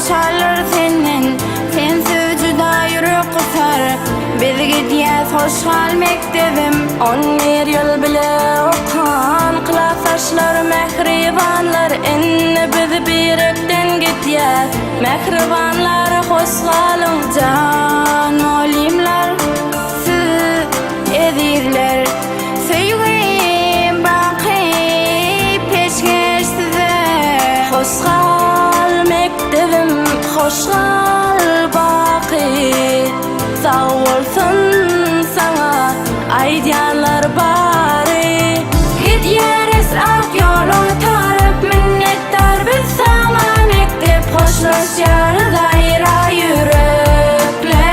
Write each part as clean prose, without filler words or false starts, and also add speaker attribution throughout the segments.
Speaker 1: başarlar senin. Sensiz juda yürek kusar. Biz gidiyäs hoşgal mektebim. 11 ýyl bile okan klasaşlar mehribanlar. Enne biz birekden gidiyäs. Mehribanlar hoşgalyň can molimler. Siz edirler. Söýgüm baky peşkeş size. Hoşgal mektebim, hoşgal baky. Sağ olsun sana aýdýanlar bary. Gidýäris ak ýoly tarap minnetdar biz sana mektep hoşlaşýar daýra ýürekler.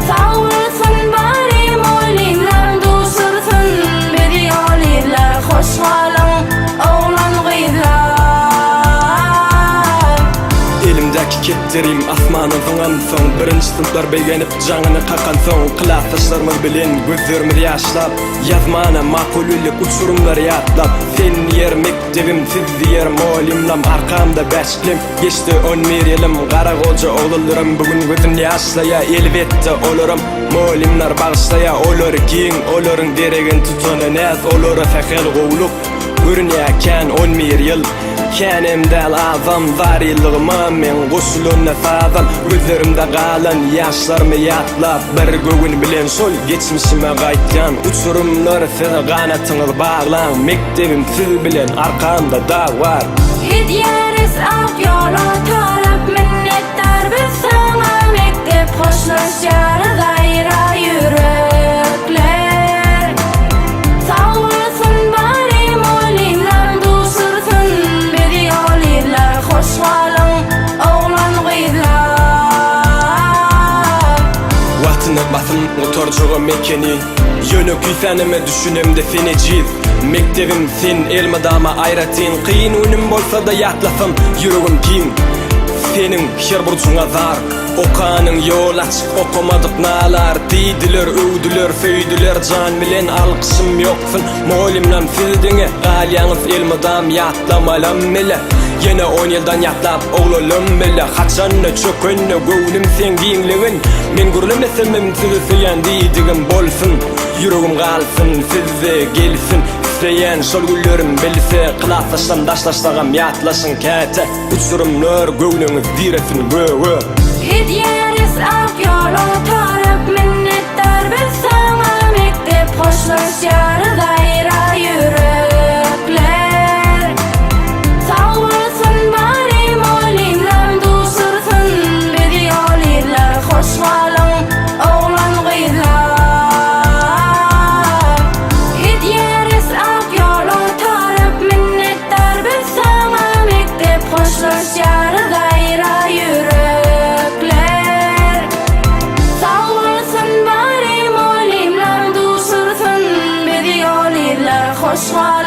Speaker 1: Sağ olsun bary molimler duşursun bizi ýolyrlar hoşgalyň oglan gyzlar.
Speaker 2: Elimdäki ketdirim asmanyň soňan soň birinji sınıflar beýgenip jaňyny kakan soň klasaşlarymyz bilen gözlerimiz ýaşlap ýazmana makullyk uçurumlar ýatlap sen ýer mektebim siz ýer molimlam arkamda bäşlim geçdi 11 ýylim gara goja oglanlarym bugün gözüm ýaşlaýa elbetde olaram molimler bagyşlaýa olar giň olaryň deregen tutany näz olara fakal gowluk görünýäken 11 ýyl Kenemdäl azam var ýyllygyma men goşulyna sazam gözlerimde galan ýaşlarmy ýatlap bir gögün bilen şol geçmişime gaýtýan uçurumlar size ganatyňyz baglan mektebim siz bilen arkamda da var.
Speaker 1: Gidýäris ak ýoly tarap minnetdar biz sana mektep hoşlaşýar daýra ýürekler. Sağ olsun bary molimler duşursun bizi ýolyrlar hoşgalyň oglan gyzlar.
Speaker 2: Watyna basym oturjygy mekeni ýöne küýsenime düşünemde seni jiz mektebim sen elmadama aýratyn kyn önüm bolsa da ýatlasam ýüregim giň senin her burçuňa zar okanyň ýol açyk okamadyk nalar diýdiler öwdüler söýdiler jan bilen alkyşym ýoksun molimlam sizdiňe galýaňyz elmadam ýatlamalam mele Yine 10 ýyldan ýatlap oglalym bile haçanna çökenne göwnüm sen giňligin men gürlemesem siziň diýdigim bolsun ýüregim galsyn sizde gelsin isteýän şol güllerim bilse klasaşdan daşlaşdagam ýatlaşyň käte uçurumlar göwnüňiz diresin göwe.
Speaker 1: Gidýäris ak ýoly tarap minnetdar biz sana mektep hoşlaşýar daýra ýürekler. Sağ olsun bary molimler duşursun bizi ýolyrlar hoşgalyň oglan gyzlar. Gidýäris ak ýoly tarap minnetdar biz sana mektep hoşlaşýar daýra ýürekler. Sağ olsun bary molimler duşursun bizi ýolyrlar hoşgalyň